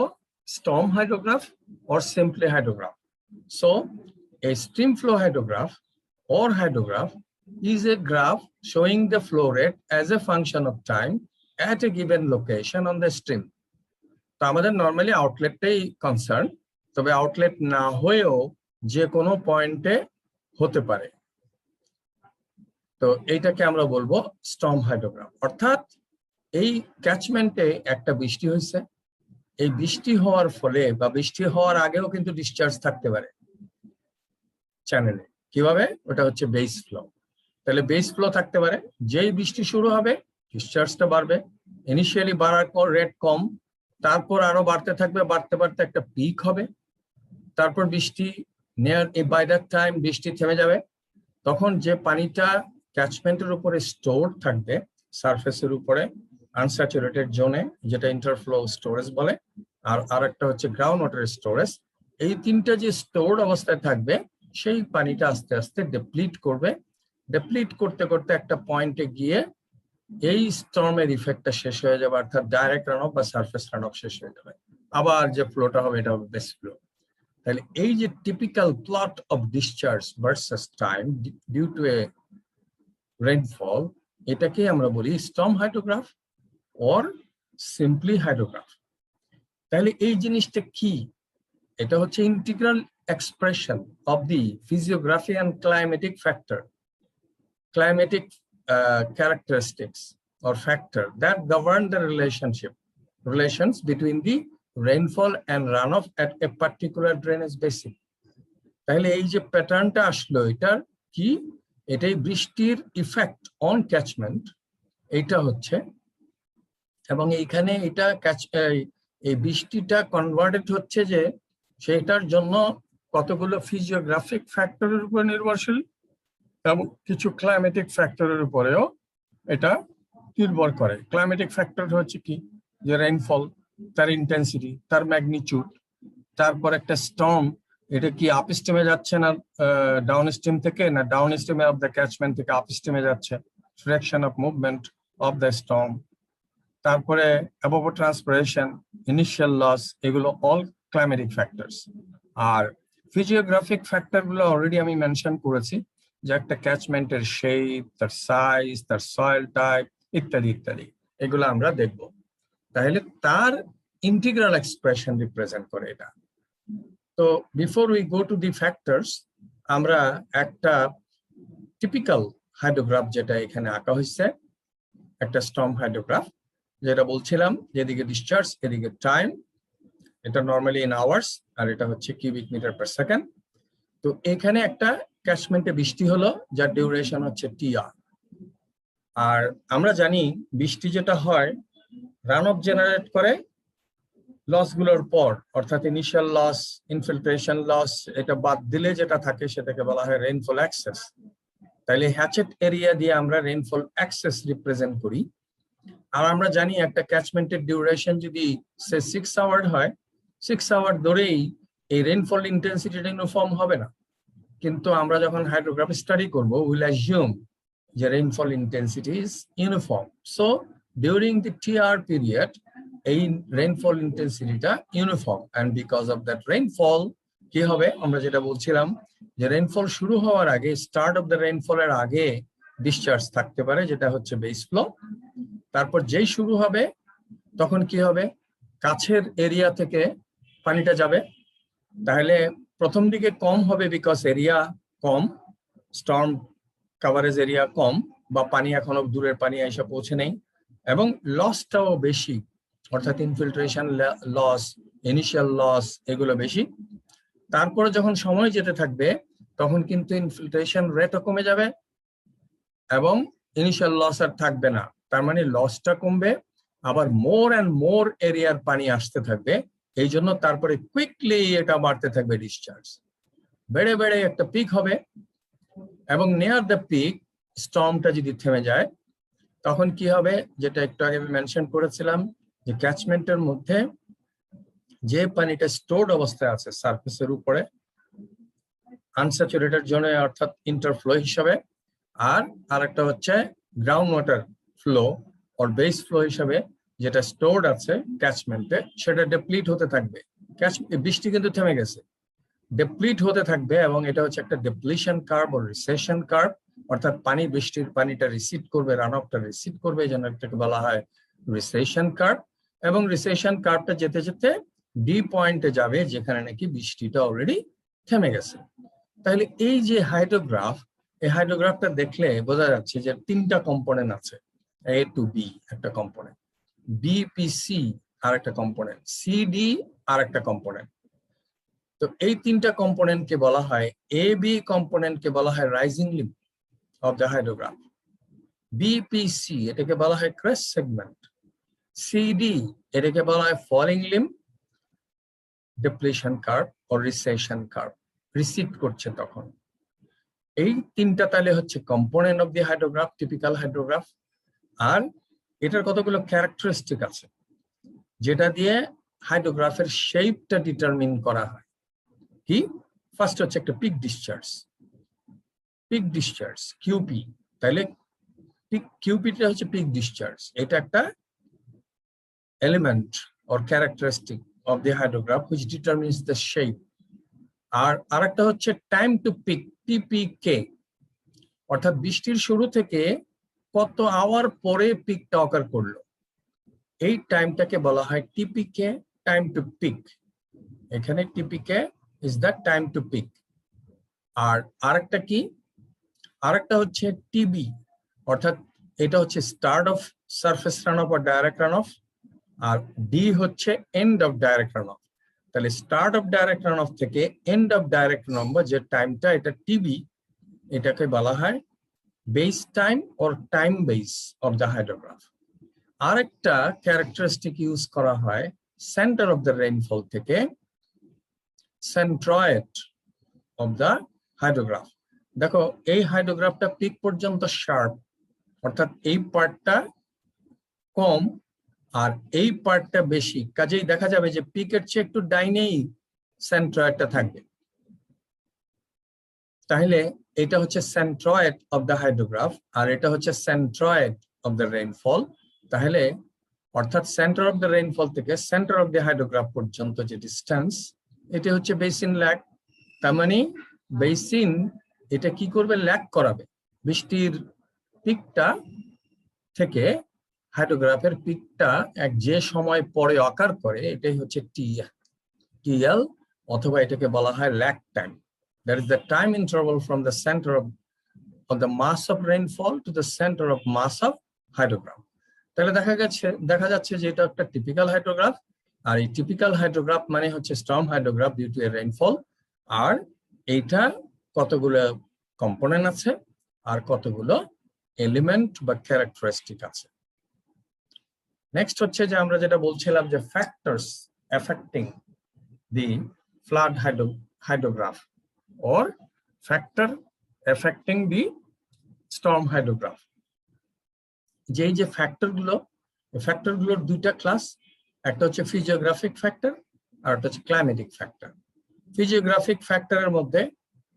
storm hydrograph or simply hydrograph. So a stream flow hydrograph or hydrograph is a graph showing the flow rate as a function of time at a given location on the stream. তো আমাদের normally আউটলেটটাই concern, তবে outlet না হয়েও যে কোনো পয়েন্টে হতে পারে। তো এইটাকে আমরা বলবো স্টর্ম হাইড্রোগ্রাফ। অর্থাৎ এই ক্যাচমেন্টে একটা বৃষ্টি হয়েছে, এই বৃষ্টি হওয়ার ফলে বা বৃষ্টি হওয়ার আগেও কিন্তু ডিসচার্জ থাকতে পারে চ্যানেলে। কিভাবে? ওটা হচ্ছে বেস ফ্লো। তাহলে বেস ফ্লো থাকতে পারে, যেই বৃষ্টি শুরু হবে ডিসচার্জটা বাড়বে, ইনিশিয়ালি বাড়ার পর রেট কম, তারপর আরো বাড়তে থাকবে, বাড়তে বাড়তে একটা পিক হবে, তারপর বৃষ্টি নিয়ার বাই দ্যাট টাইম বৃষ্টি থেমে যাবে। তখন যে পানিটা ক্যাচমেন্টের উপরে স্টোর থাকবে সারফেসের উপরে আনস্যাচুরেটেড জোনে, যেটা ইন্টারফ্লো স্টোরেজ বলে, আর একটা হচ্ছে গ্রাউন্ড ওয়াটার স্টোরেজ। এই তিনটা যে স্টোরড অবস্থায় থাকবে, সেই পানিটা আস্তে আস্তে ডেপ্লিট করবে। ডেপ্লিট করতে করতে একটা পয়েন্টে গিয়ে এই স্টর্মের ইফেক্টটা শেষ হয়ে যাবে, অর্থাৎ ডাইরেক্ট রান অফ বা সারফেস রান অফ শেষ হয়ে যাবে। আবার যে ফ্লোটা হবে এটা হবে বেস ফ্লো। তাহলে এই যে typical plot of discharge versus time due to a rainfall, এটাকে আমরা বলি storm hydrograph or simply hydrograph. তাহলে এই জিনিসটা কি? এটা হচ্ছে integral expression of the physiography and climatic factor, climatic characteristics or factor that govern the relations between the rainfall and runoff at a particular drainage basin. তাহলে এই যে প্যাটার্নটা আসলো, এটার কি? এটাই বৃষ্টির ইফেক্ট অন ক্যাচমেন্ট, এইটা হচ্ছে। এবং এইখানে এটা এই বৃষ্টিটা কনভার্টেড হচ্ছে যে সেটার জন্য কতগুলো ফিজিওগ্রাফিক ফ্যাক্টরের উপর নির্ভরশীল এবং কিছু ক্লাইমেটিক ফ্যাক্টরের উপরেও এটা নির্ভর করে। ক্লাইমেটিক ফ্যাক্টর হচ্ছে কি? যে রেইনফল, তার ইন্টেন্সিটি, তার ম্যাগনিটিউড, তারপর একটা স্টর্ম, এটা কি আপ স্ট্রিমে যাচ্ছে না ডাউন স্ট্রিম থেকে, না ডাউন স্ট্রিমে অফ দ্য ক্যাচমেন্ট থেকে আপ স্ট্রিমে যাচ্ছে, direction of movement of the storm. তারপরে evapotranspiration, ইনিশিয়াল লস, এগুলো অল ক্লাইমেটিক ফ্যাক্টরস। আর ফিজিওগ্রাফিক ফ্যাক্টর গুলো অলরেডি আমি মেনশন করেছি, যে একটা ক্যাচমেন্টের শেপ, তার সাইজ, তার সয়েল টাইপ ইত্যাদি ইত্যাদি, এগুলো আমরা দেখব। তাহলে তার ইন্টিগ্রাল এক্সপ্রেশন রিপ্রেজেন্ট করে এটা। তো before we go to the factors, আমরা একটা টিপিক্যাল হাইড্রোগ্রাফ যেটা এখানে আঁকা হয়েছে, একটা স্টর্ম হাইড্রোগ্রাফ, যেটা বলছিলাম যেদিকে ডিসচার্জ এদিকে টাইম, এটা নর্মালি ইন আওয়ার্স, আর এটা হচ্ছে কিউবিক মিটার পার সেকেন্ড। তো এখানে একটা ক্যাচমেন্টে বৃষ্টি হলো যার ডিউরেশন হচ্ছে টিআর। আর আমরা জানি বৃষ্টি যেটা হয় রান অফ জেনারেট করে লস গুলোর পর, অর্থাৎ ইনিশিয়াল লস, ইনফিল্ট্রেশন লস, এটা বাদ দিলে যেটা থাকে সেটাকে বলা হয় রেইনফল অ্যাক্সেস। তাইলে হ্যাচেট এরিয়া দিয়ে আমরা রেইনফল অ্যাক্সেস রিপ্রেজেন্ট করি। আর আমরা জানি একটা ক্যাচমেন্টের ডিউরেশন যদি সে 6 আওয়ার হয়, 6 আওয়ার ধরেই এই রেইনফল ইন্টেন্সিটিটা ইউনিফর্ম হবে না। কিন্তু আমরা যখন হাইড্রোগ্রাফি স্টাডি করব, উইল অ্যাজিউম যে rainfall intensity is uniform. So during the TR period এই রেইনফল ইন্টেন্সিটিটা uniform, and because of that rainfall কি হবে, আমরা যেটা বলছিলাম যে রেইনফল শুরু হওয়ার আগে, স্টার্ট অফ দ্য রেইনফলের আগে ডিসচার্জ থাকতে পারে, যেটা হচ্ছে বেস ফ্লো। তারপর যেই শুরু হবে তখন কি হবে, কাছের এরিয়া থেকে পানিটা যাবে। তাহলে প্রথম দিকে কম হবে, বিকজ এরিয়া কম, স্টর্ম কাভারেজ এরিয়া কম, বা পানি এখনো দূরের পানি এসে পৌঁছে নেই, এবং লসটাও বেশি, অর্থাৎ ইনফিল্ট্রেশন লস, ইনিশিয়াল লস, এগুলো বেশি। তারপরে যখন সময় যেতে থাকবে তখন কিন্তু ইনফিল্ট্রেশন রেটও কমে যাবে এবং ইনিশিয়াল লস আর থাকবে না। তার মানে লসটা কমবে, আবার মোর অ্যান্ড মোর এরিয়ার পানি আসতে থাকবে। এই জন্য তারপরে কুইকলি এটা বাড়তে থাকবে ডিসচার্জ, বেড়ে বেড়ে একটা পিক হবে। এবং নিয়ার দ্য পিক স্টর্মটা যদি থেমে যায় তখন কি হবে, যেটা একটু আগে আমি মেনশন করেছিলাম, যে ক্যাচমেন্টের মধ্যে যে পানিটা স্টোরড অবস্থায় আছে সারফেসের উপরে আনস্যাচুরেটেড জোনে, অর্থাৎ ইন্টারফ্লো হিসাবে, আর আরেকটা হচ্ছে ground water flow or base flow হিসাবে, যেটা স্টোরড আছে ক্যাচমেন্টে, সেটা ডেপ্লিট হতে থাকবে। বৃষ্টি কিন্তু থেমে গেছে, ডেপ্লিট হতে থাকবে, এবং এটা হচ্ছে একটা ডেপ্লিশন কার্ভ ও রিসেশন কার্ভ, অর্থাৎ বৃষ্টির পানিটা রিসিড করবে, রান অফটা রিসিড করবে, এই জন্য এটাকে বলা হয় রিসেশন কার্ভ। এবং রিসেশন কার্ভটা যেতে যেতে ডি পয়েন্টে যাবে, যেখানে নাকি বৃষ্টিটা অলরেডি থেমে গেছে। তাহলে এই যে হাইড্রোগ্রাফ, এই হাইড্রোগ্রাফটা দেখলে বোঝা যাচ্ছে যে 3টা কম্পোনেন্ট আছে। এ টু বি একটা কম্পোনেন্ট, বিপিসি আর একটা কম্পোনেন্ট, সিডি আর একটা কম্পোনেন্ট। তো এই 3টা কম্পোনেন্টকে বলা হয়, এ বি কম্পোনেন্টকে বলা হয় rising limb of the hydrograph, BPC এটাকে বলা হয় ক্রেস্ট সেগমেন্ট, সিডি এটাকে বলা হয় ফলিং লিম্ব, ডেপ্লিশন কার্ভ ও রিসেশন কার্ভ, রিসিড করছে তখন। এই 3টা তাহলে হচ্ছে component of the hydrograph, typical hydrograph. আর এটার কতগুলো ক্যারেক্টারিস্টিক আছে, যেটা দিয়ে হাইড্রোগ্রাফের শেপটা ডিটারমিন করা হয়। কি? ফার্স্ট হচ্ছে একটা পিক ডিসচার্জ কিউপি। তাহলে কিউপিটা হচ্ছে পিক ডিসচার্জ, এটা একটা element or characteristic of the hydrograph which determines the shape. আর আরেকটা হচ্ছে টাইম টু পিক, টিপিকে, অর্থাৎ বৃষ্টির শুরু থেকে কত আওয়ার পরে পিকটা অকার করলো, এই টাইমটাকে বলা হয় টিপিকে, টাইম টু পিক। এখানে টিপিকে is the time to peak. আর আরেকটা কি? আরেকটা হচ্ছে টিবি, অর্থাৎ এটা হচ্ছে start of surface run off বা ডাইরেক্ট রান অফ, আর ডি হচ্ছে end of direct run off. তাহলে start of direct run off থেকে end of direct run off যে টাইমটা, এটা টিবি, এটাকে বলা হয় base time or time base of the hydrograph. আরেকটা ক্যারেক্টারিস্টিক ইউজ করা হয় সেন্টার অফ দ্য রেইনফল থেকে সেন্ট্রয়েড অফ দ্য হাইড্রোগ্রাফ। দেখো এই হাইড্রোগ্রাফটা পিক পর্যন্ত শার্প, অর্থাৎ এই পার্টটা কম আর এই পার্টটা বেশি, কাজেই দেখা যাবে যে পিকের চেয়ে একটু ডাইনেই সেন্ট্রয়েডটা থাকবে। তাহলে এটা হচ্ছে সেন্ট্রয়েড অফ দ্য হাইড্রোগ্রাফ আর এটা হচ্ছে সেন্ট্রয়েড অফ দ্য রেইনফল। তাহলে অর্থাৎ সেন্টার অফ দ্য রেইনফল থেকে সেন্টার অফ দ্য হাইড্রোগ্রাফ পর্যন্ত যে ডিস্টেন্স, এটা হচ্ছে বেসিন ল্যাগ। তার মানে বেসিন এটা কি করবে? ল্যাগ করাবে বৃষ্টির পিকটা থেকে। হাইড্রোগ্রাফের পিকটা এক যে সময় পরে অকার করে, এটাই হচ্ছে টিএল, অথবা এটাকে বলা হয় lag time. That is the time interval from the center of the mass of rainfall to the center of mass of hydrograph. তাহলে দেখা যাচ্ছে যে এটা একটা টিপিক্যাল হাইড্রোগ্রাফ, আর এই টিপিক্যাল হাইড্রোগ্রাফ মানে হচ্ছে storm hydrograph due to a rainfall. আর এইটা কতগুলো কম্পোনেন্ট আছে আর কতগুলো এলিমেন্ট বা ক্যারেক্টারিস্টিক আছে। নেক্সট হচ্ছে যে আমরা যেটা বলছিলাম যে factors affecting the flood hydrograph or factor affecting the storm hydrograph. যেই যে ফ্যাক্টরগুলোর দুইটা ক্লাস, একটা হচ্ছে ফিজিওগ্রাফিক ফ্যাক্টর আর একটা হচ্ছে ক্লাইমেটিক ফ্যাক্টর। ফিজিওগ্রাফিক ফ্যাক্টরের মধ্যে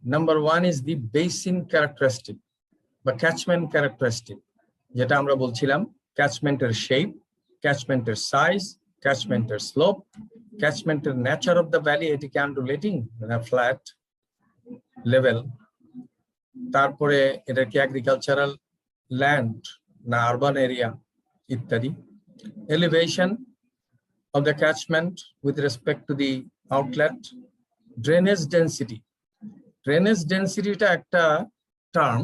number 1 is the basin characteristic বা ক্যাচমেন্ট ক্যারেক্টারিস্টিক, যেটা আমরা বলছিলাম ক্যাচমেন্টের শেপ, ক্যাচমেন্টের সাইজ, ক্যাচমেন্টের স্লোপ, ক্যাচমেন্টের নেচার অফ দ্য ভ্যালি, এটি কি আন্ডুলেটিং না ফ্ল্যাট লেভেল, তারপরে এটা কি এগ্রিকালচারাল ল্যান্ড না আরবান এরিয়া ইত্যাদি। Elevation of the catchment with respect to the outlet. Drainage ডেন্সিটিটা একটা টার্ম,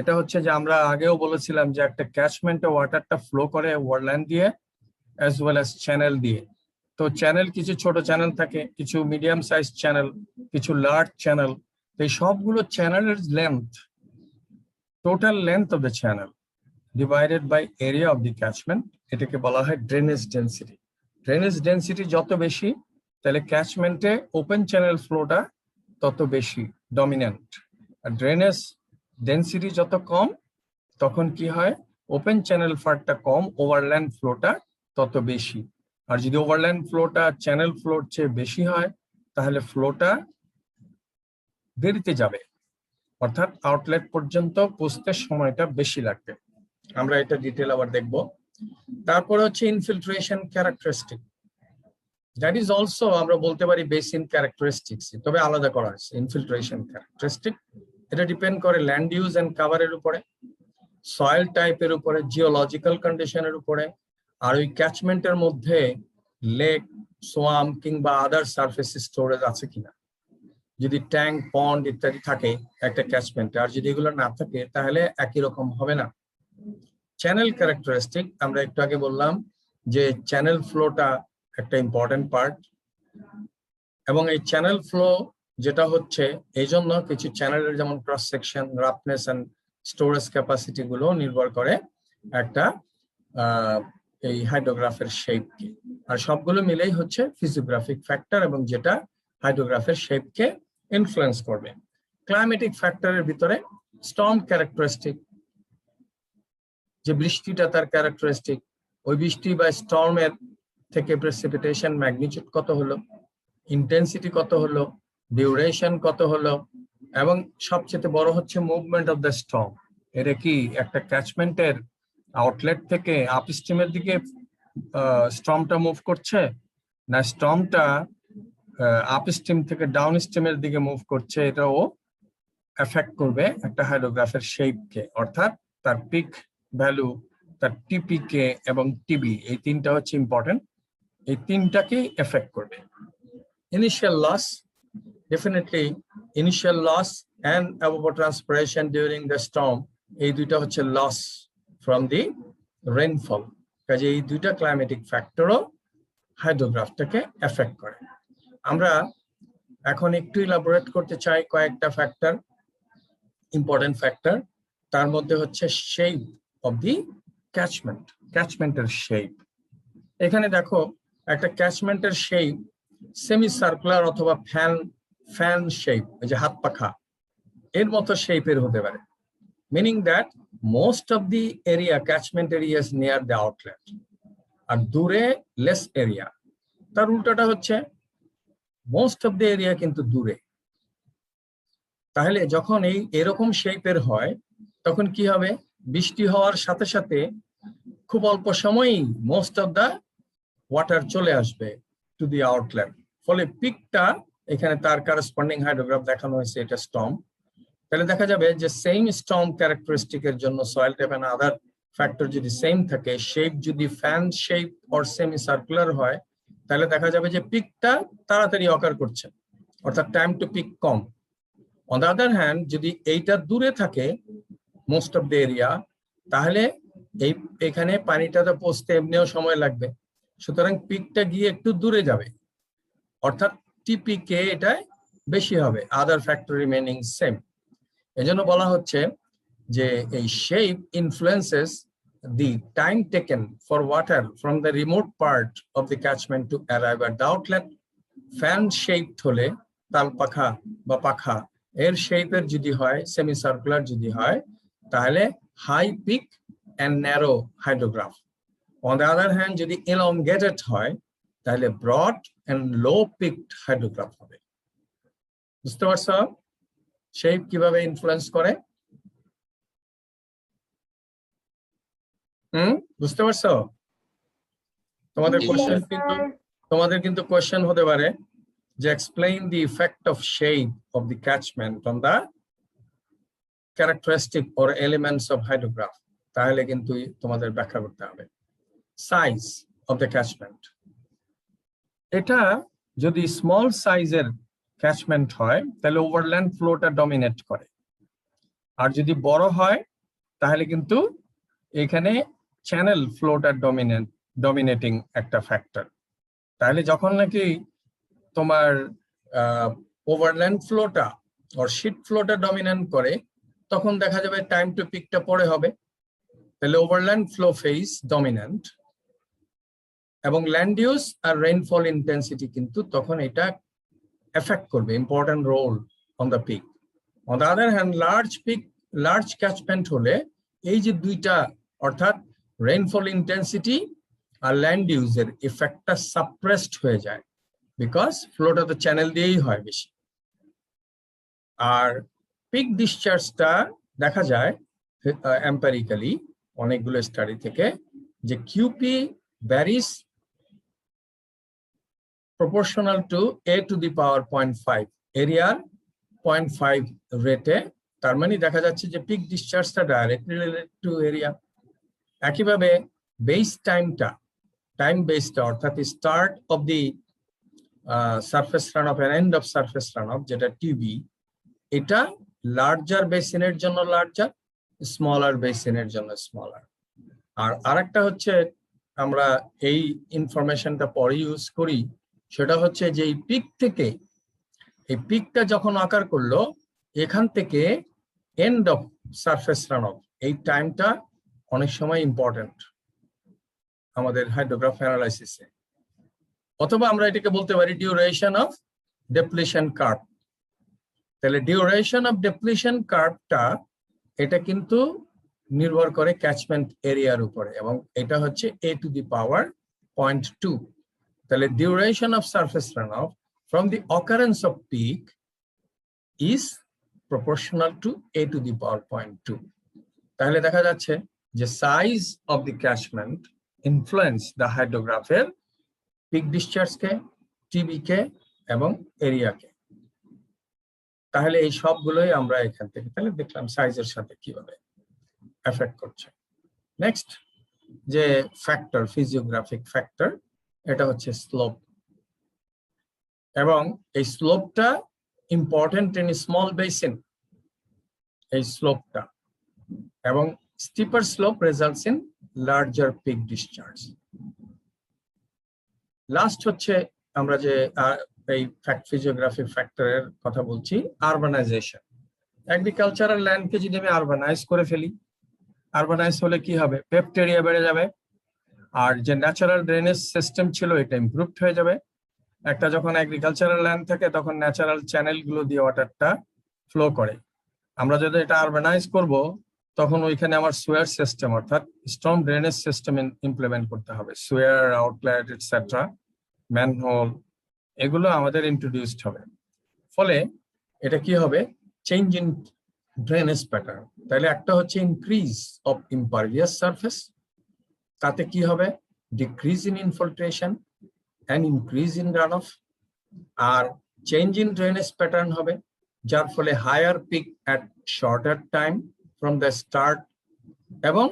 এটা হচ্ছে যে আমরা আগেও বলেছিলাম যে একটা ক্যাচমেন্টে ওয়াটারটা ফ্লো করে ওভারল্যান্ড দিয়ে অ্যাজ ওয়েল অ্যাজ চ্যানেল দিয়ে। তো চ্যানেল কিছু ছোট চ্যানেল থাকে, কিছু মিডিয়াম সাইজ চ্যানেল, কিছু লার্জ চ্যানেল। এই সবগুলো চ্যানেলের length, total length of the channel divided by area of the catchment, এটাকে বলা হয় ড্রেনেজ ডেন্সিটি। ড্রেনেজ ডেন্সিটি যত বেশি, তাহলে ক্যাচমেন্টে ওপেন চ্যানেল ফ্লোটা তত বেশি ডমিনেন্ট। আর ড্রেনেজ ডেন্সিটি যত কম, তখন কি হয়? ওপেন চ্যানেল ফারটা কম, ওভারল্যান্ড ফ্লোটা তত বেশি। আর যদি ওভারল্যান্ড ফ্লোটা চ্যানেল ফ্লোর চেয়ে বেশি হয়, তাহলে ফ্লোটা দেরিতে যাবে, অর্থাৎ আউটলেট পর্যন্ত পৌঁছতে সময়টা বেশি লাগবে। আমরা এটা ডিটেল আবার দেখব। তারপরে হচ্ছে infiltration characteristic, that is also আমরা বলতে পারি বেসিন ক্যারেক্টারিস্টিক্স, তবে আলাদা করা হয়েছে। ইনফিল্ট্রেশন ক্যারেক্টারিস্টিক এটা ডিপেন্ড করে ল্যান্ড ইউজ এন্ড কাভারের উপরে, সয়েল টাইপের উপরে, জিওলজিক্যাল কন্ডিশনের উপরে, আর ওই ক্যাচমেন্টের মধ্যে লেক, সোয়াম কিংবা আদার সারফেস স্টোরেজ আছে কিনা। যদি ট্যাঙ্ক, পন্ড ইত্যাদি থাকে একটা ক্যাচমেন্টে, আর যদি এগুলো না থাকে, তাহলে একই রকম হবে না। চ্যানেল ক্যারেক্টারিস্টিক, আমরা একটু আগে বললাম যে চ্যানেল ফ্লোটা একটা ইম্পর্টেন্ট পার্ট, এবং এই চ্যানেল ফ্লো যেটা হচ্ছে এই জন্য কিছু চ্যানেলের যেমন cross section, roughness and storage capacity গুলো নির্ভর করে একটা এই হাইড্রোগ্রাফের শেপকে। আর সবগুলো মিলেই হচ্ছে ফিজিওগ্রাফিক ফ্যাক্টর, এবং যেটা হাইড্রোগ্রাফের শেপকে ইনফ্লুয়েন্স করবে। ক্লাইমেটিক ফ্যাক্টরের ভিতরে স্টর্ম ক্যারেক্টারিস্টিক, যে বৃষ্টিটা তার ক্যারেক্টারিস্টিক, ওই বৃষ্টি বা স্টর্মের থেকে প্রেসিপিটেশন ম্যাগনিটিউড কত হলো, ইন্টেন্সিটি কত হলো, ডিউরেশন কত হলো, এবং সবচেয়ে বড় হচ্ছে মুভমেন্ট অফ দ্য স্টর্ম। এটা কি একটা ক্যাচমেন্টের আউটলেট থেকে আপস্ট্রিমের দিকে স্টর্মটা মুভ করছে, না স্টর্মটা আপস্ট্রিম থেকে ডাউন স্ট্রিমের দিকে মুভ করছে, এটাও এফেক্ট করবে একটা হাইড্রোগ্রাফের শেপকে, অর্থাৎ তার পিক ভ্যালু, তার টিপিকে এবং টিবি, এই তিনটা হচ্ছে ইম্পর্টেন্ট, এই তিনটাকেই এফেক্ট করবে। Initial loss, definitely initial loss and evapotranspiration during the storm, এই দুইটা হচ্ছে লস ফ্রম দি রেইনফল। কাজে এই দুইটা ক্লাইমেটিক ফ্যাক্টরও হাইড্রোগ্রাফটাকে এফেক্ট করে। আমরা এখন একটু ইলাবোরেট করতে চাই কয়েকটা ফ্যাক্টর, ইম্পর্টেন্ট ফ্যাক্টর। তার মধ্যে হচ্ছে শেপ অফ দি ক্যাচমেন্ট, ক্যাচমেন্টের শেপ। এখানে দেখো একটা ক্যাচমেন্টের শেপ সেমি সার্কুলার অথবা ফ্যান শেপ, এই যে হাত পাখা, এর মতো শেপের হতে পারে, meaning that most of the area, catchment area is near the outlet, আর দূরে লেস এরিয়া। তার উল্টাটা হচ্ছে মোস্ট অফ দ্য এরিয়া কিন্তু দূরে। তাহলে যখন এরকম শেপের হয় তখন কি হবে, বৃষ্টি হওয়ার সাথে সাথে খুব অল্প সময়ই মোস্ট অফ দ্য ওয়াটার চলে আসবে টু দি আউটলেট। ফলে পিকটা, এখানে তার কারেসপন্ডিং হাইড্রোগ্রাফ দেখানো হয়েছে, এটা স্টর্ম। তাহলে দেখা যাবে যে সেম স্টর্ম ক্যারেক্টারিস্টিকের জন্য soil type and other factor যদি সেম থাকে, শেপ যদি fan shape or semi circular হয়, তাহলে দেখা যাবে যে পিকটা তাড়াতাড়ি অকার করছে, অর্থাৎ টাইম টু পিক কম। অন দ্য আদার হ্যান্ড, যদি এইটা দূরে থাকে মোস্ট অফ দ্য এরিয়া, তাহলে এখানে পানিটাতে পৌঁছতে এমনিও সময় লাগবে, সুতরাং পিকটা গিয়ে একটু দূরে যাবে, অর্থাৎ টিপিকে এটা বেশি হবে, আদার ফ্যাক্টর রিমেনিং সেম। এজন্য বলা হচ্ছে যে এই shape influences the time taken for water from the remote part of the catchment to arrive at the outlet. Fan shaped হলে, তাল পাখা বা পাখা এর শেপের যদি হয়, সেমি সার্কুলার যদি হয়, তাহলে high peak and narrow hydrograph. On the other hand, যদি এলংগেটেড হয়, তাহলে broad and low peaked hydrograph হবে। বুঝতে পারছো শেপ কিভাবে ইনফ্লুয়েন্স করে? বুঝতে পারছো? তোমাদের কিন্তু কোয়েশ্চেন হতে পারে যে explain the effect of shape of the catchment on the characteristic or elements of hydrograph. তাহলে কিন্তু তোমাদের ব্যাখ্যা করতে হবে। সাইজ অফ দ্য ক্যাচমেন্ট, এটা যদি স্মল সাইজের ক্যাচমেন্ট হয় তাহলে ওভারল্যান্ড ফ্লোটা ডমিনেট করে, আর যদি বড় হয় তাহলে কিন্তু এখানে চ্যানেল ফ্লোটা ডমিনেটিং একটা ফ্যাক্টর। তাহলে যখন নাকি তোমার ওভারল্যান্ড ফ্লোটা আর শিট ফ্লোটা ডমিনেন্ট করে, তখন দেখা যাবে টাইম টু পিকটা পরে হবে। তাহলে ওভারল্যান্ড ফ্লো ফেজ ডমিনেন্ট, এবং ল্যান্ড ইউজ আর রেইনফল ইন্টেন্সিটি কিন্তু তখন এটা এফেক্ট করবে, important role on the peak. On the other hand, large catchment হলে এই যে দুইটা, অর্থাৎ রেইনফল ইন্টেন্সিটি আর ল্যান্ড ইউজের ইফেক্টটা সাপ্রেসড হয়ে যায়, বিকজ ফ্লোটা তো চ্যানেল দিয়েই হয় বেশি। আর পিক ডিসচার্জটা দেখা যায় এম্পিরিক্যালি অনেকগুলো স্টাডি থেকে, যে QP varies proportional to a to the power 0.5 এরিয়ার 0.5 রেটে। তার মানে দেখা যাচ্ছে যে পিক ডিসচার্জটা ডাইরেক্টলি রিলেটেড টু এরিয়া। একইভাবে বেস টাইমটা, টাইম বেসটা, অর্থাৎ start of the surface run off end of surface run off, যেটা টিবি, এটা লার্জার বেসিনের জন্য লার্জার, স্মলার বেসিনের জন্য স্মলার। আর আরেকটা হচ্ছে, আমরা এই ইনফরমেশনটা পরে ইউজ করি, সেটা হচ্ছে যে এই পিক থেকে, এই পিকটা যখন আকার করলো, এখান থেকে end of surface run of, এই টাইমটা অনেক সময় ইম্পর্টেন্ট আমাদের হাইড্রোগ্রাফ অ্যানালাইসিসে। অথবা আমরা এটাকে বলতে পারি ডিউরেশন অফ ডেপ্লিশন কার্ভ। তাহলে ডিউরেশন অফ ডেপ্লিশন কার্ভটা, এটা কিন্তু নির্ভর করে ক্যাচমেন্ট এরিয়ার উপরে, এবং এটা হচ্ছে a to the power 0.2। তাহলে duration of surface runoff from the occurrence of peak is proportional to a to the power 0.2. তাহলে দেখা যাচ্ছে যে size of the catchment influence the hydrograph-এর peak discharge K, TB কে এবং area কে। তাহলে এই সবগুলোই আমরা এখান থেকে তাহলে দেখলাম সাইজের সাথে কিভাবে এফেক্ট করছে। নেক্সট যে ফ্যাক্টর, ফিজিওগ্রাফিক ফ্যাক্টর, এটা হচ্ছে স্লোপ, এবং এই স্লোপটা ইম্পর্টেন্ট ইন স্মল বেসিন, এই স্লোপটা, এবং steeper slope results in larger peak discharge. Last হচ্ছে আমরা যে এই ফিজিওগ্রাফিক ফ্যাক্টরের কথা বলছি, আরবানাইজেশন। এগ্রিকালচারাল ল্যান্ডকে যদি আমি আরবানাইজ করে ফেলি, আরবানাইজ হলে কি হবে? পেপ্ট এরিয়া বেড়ে যাবে, আর যে ন্যাচারাল ড্রেনেজ সিস্টেম ছিল এটা ইমপ্রুভড হয়ে যাবে। একটা যখন এগ্রিকালচারাল ল্যান্ড থাকে তখন ন্যাচারাল চ্যানেল গুলো দিয়ে ওয়াটারটা ফ্লো করে। আমরা যদি এটা আরবানাইজ করব তখন ওইখানে আমার সুয়ার সিস্টেম অর্থাৎ স্টর্ম ড্রেনেজ সিস্টেম ইমপ্লিমেন্ট করতে হবে। সুয়ার, আউটলেট, এটসেট্রা, ম্যানহোল, এগুলো আমাদের ইন্ট্রোডিউসড হবে। ফলে এটা কি হবে? Change in drainage pattern. তাহলে একটা হচ্ছে ইনক্রিজ অফ ইম্পারভিয়াস সারফেস, তাতে কি হবে? Decrease in infiltration and increase in run of. আর চেঞ্জ ইন ড্রেনেজ প্যাটার্ন হবে, যার ফলে higher peak at shorter time from the start, এবং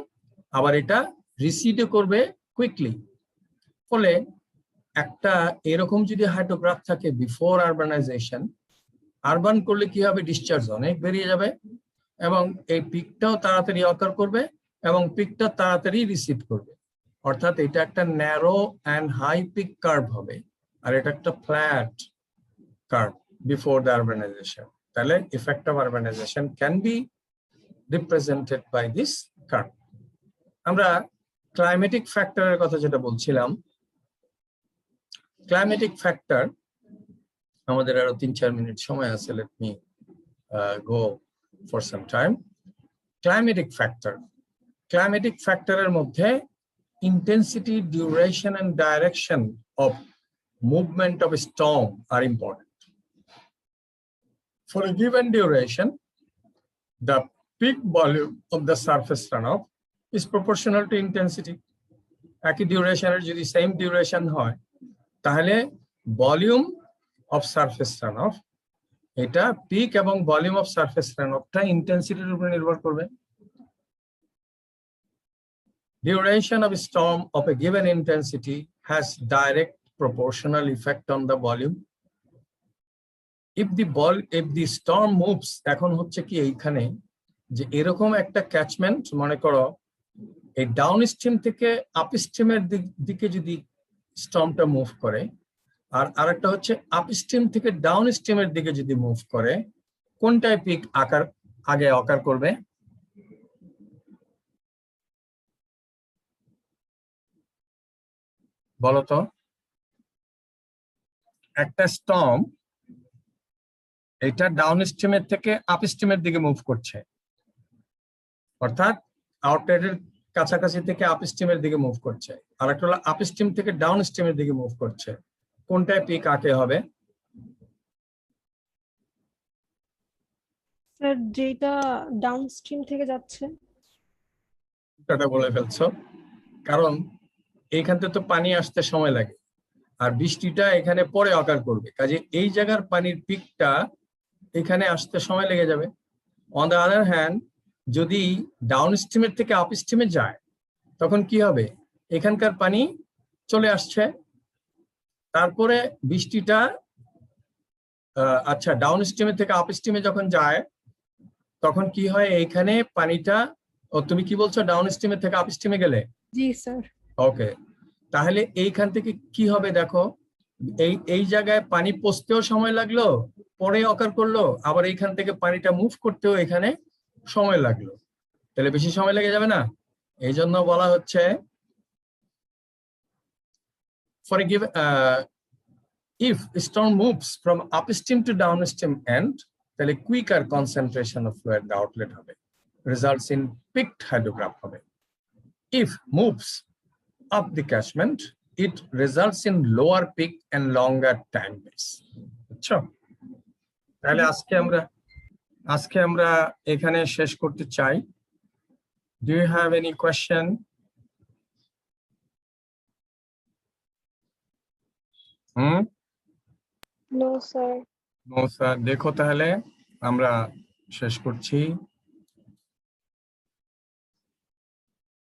আবার এটা রিসিডও করবে কুইকলি। ফলে একটা এরকম যদি হাইড্রোগ্রাফ থাকে বিফোর আরবানাইজেশন, আরবান করলে কি হবে? ডিসচার্জ অনেক বেরিয়ে যাবে, এবং এই পিকটাও তাড়াতাড়ি অকার করবে এবং পিকটা তাড়াতাড়ি রিসিভ করবে। অর্থাৎ এটা একটা narrow and high peak curve হবে, আর এটা একটা flat curve before the urbanisation. তাহলে effect of urbanisation can be represented by this curve. আমরা ক্লাইমেটিক ফ্যাক্টরের কথা যেটা বলছিলাম, ক্লাইমেটিক ফ্যাক্টর, আমাদের আরো 3-4 মিনিট সময় আছে, let me go for some time. Climatic factor, climatic ফ্যাক্টরের মধ্যে intensity, duration and direction of movement of a storm are important. For a given duration, the peak volume of the surface runoff is proportional to intensity. একই ডিউরেশনের যদি same duration হয় তাহলে volume of surface runoff, এটা pick এবং volume of surface রানঅফটা ইন্টেন্সিটির উপর নির্ভর করবে। Duration of a storm of a given intensity has direct proportional effect on the volume. If the storm moves, এখন হচ্ছে কি এইখানে যে এরকম একটা ক্যাচমেন্ট, মনে করো এই ডাউন স্ট্রিম থেকে আপ স্ট্রিমের দিকে যদি স্টর্মটা মুভ করে, আর আরেকটা হচ্ছে আপ স্ট্রিম থেকে ডাউন স্ট্রিমের দিকে যদি মুভ করে, কোনটায় পিক আগে অকার করবে? বলতো। একটা স্টর্ম এটা ডাউন স্ট্রিমের থেকে আপ স্ট্রিমের দিকে মুভ করছে, অর্থাৎ আউটলেটের কাছাকাছি থেকে আপ স্ট্রিমের দিকে মুভ করছে, আর একটা হলো আপ স্ট্রিম থেকে ডাউন স্ট্রিমের দিকে মুভ করছে। কোনটায় পিক আগে হবে? স্যার যেটা ডাউন স্ট্রিম থেকে যাচ্ছে। এটা বলে ফেলছো, কারণ এইখান থেকে তো পানি আসতে সময় লাগে, আর বৃষ্টিটা এখানে পরে অকার করবে, কাজে এই জায়গার পানির পিকটা এখানে আসতে সময় লেগে যাবে। অন দ্য আদার হ্যান্ড, যদি ডাউন স্ট্রিমের থেকে আপ স্ট্রিমে যায় তখন কি হবে? এখানকার পানি চলে আসছে, তারপরে বৃষ্টিটা আচ্ছা ডাউন স্ট্রিমের থেকে আপ স্ট্রিমে যখন যায় তখন কি হয়? এইখানে পানিটা, ও তুমি কি বলছো? ডাউন স্ট্রিমের থেকে আপ স্ট্রিমে গেলে? জি স্যার। ওকে, তাহলে এইখান থেকে কি হবে দেখো, এই জায়গায় পানি পৌঁছতেও সময় লাগলো, পরে অকার করলো, আবার এইখান থেকে পানিটা মুভ করতেও এখানে সময় লাগলো, তাহলে বেশি সময় লেগে যাবে না? এই জন্য বলা হচ্ছে for a given if storm moves from upstream to downstream end, তাহলে quicker concentration of fluid the outlet হবে, results in peaked hydrograph হবে. If moves up the catchment, it results in lower peak and longer time base. বুঝছো? তাহলে আজকে আমরা এখানে শেষ করতে চাই। Do you have any question? No sir. No sir. দেখো তাহলে আমরা শেষ করছি।